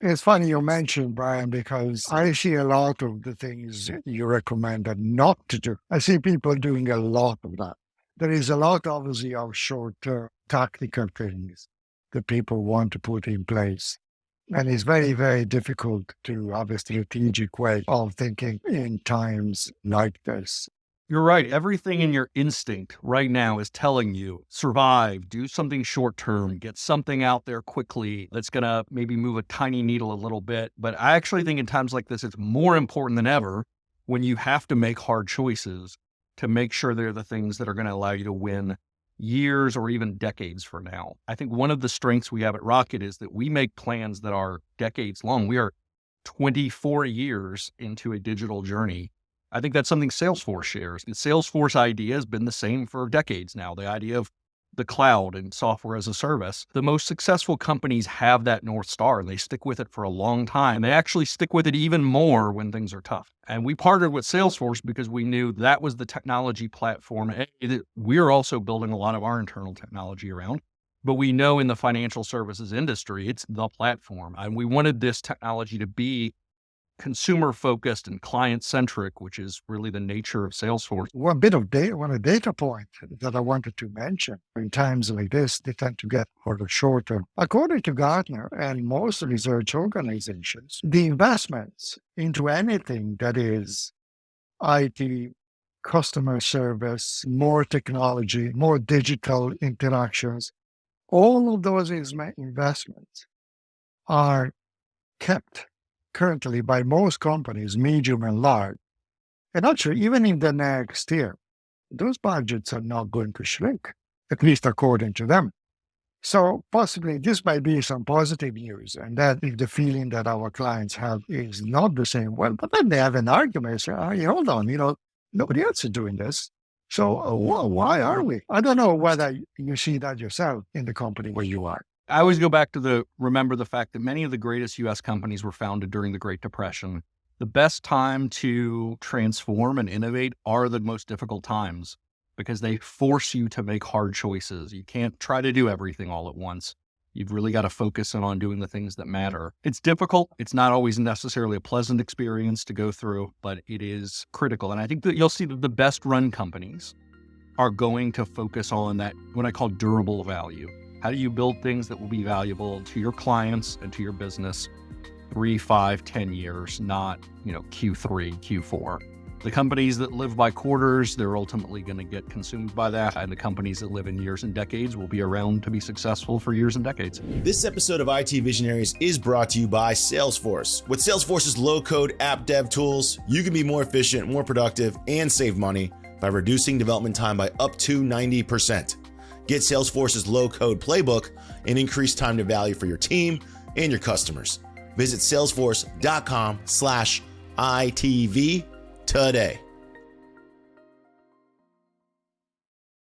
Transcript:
It's funny you mentioned, Brian, because I see a lot of the things you recommended not to do. I see people doing a lot of that. There is a lot, obviously, of short-term tactical things that people want to put in place. And it's very, very difficult to have a strategic way of thinking in times like this. You're right. Everything in your instinct right now is telling you survive, do something short term, get something out there quickly that's going to maybe move a tiny needle a little bit. But I actually think in times like this, it's more important than ever when you have to make hard choices to make sure they're the things that are going to allow you to win years or even decades from now. I think one of the strengths we have at Rocket is that we make plans that are decades long. We are 24 years into a digital journey. I think that's something Salesforce shares. The Salesforce idea has been the same for decades now, the idea of the cloud and software as a service. The most successful companies have that North Star. They stick with it for a long time. They actually stick with it even more when things are tough. And we partnered with Salesforce because we knew that was the technology platform that we're also building a lot of our internal technology around. But we know in the financial services industry, it's the platform. And we wanted this technology to be consumer focused and client centric, which is really the nature of Salesforce. One bit of data, one data point that I wanted to mention in times like this, they tend to get for the short term. According to Gartner and most research organizations, the investments into anything that is IT, customer service, more technology, more digital interactions, all of those investments are kept currently by most companies, medium and large. And actually, even in the next year, those budgets are not going to shrink, at least according to them. So possibly this might be some positive news. And that if the feeling that our clients have is not the same, well, but then they have an argument. Say, hey, hold on, nobody else is doing this. So why are we? I don't know whether you see that yourself in the company where you are. I always go back to remember the fact that many of the greatest US companies were founded during the Great Depression. The best time to transform and innovate are the most difficult times because they force you to make hard choices. You can't try to do everything all at once. You've really got to focus in on doing the things that matter. It's difficult. It's not always necessarily a pleasant experience to go through, but it is critical. And I think that you'll see that the best run companies are going to focus on that, what I call durable value. How do you build things that will be valuable to your clients and to your business 3, 5, 10 years, not, Q3, Q4. The companies that live by quarters, they're ultimately going to get consumed by that. And the companies that live in years and decades will be around to be successful for years and decades. This episode of IT Visionaries is brought to you by Salesforce. With Salesforce's low-code app dev tools, you can be more efficient, more productive, and save money by reducing development time by up to 90%. Get Salesforce's low-code playbook and increase time to value for your team and your customers. Visit salesforce.com/ITV today.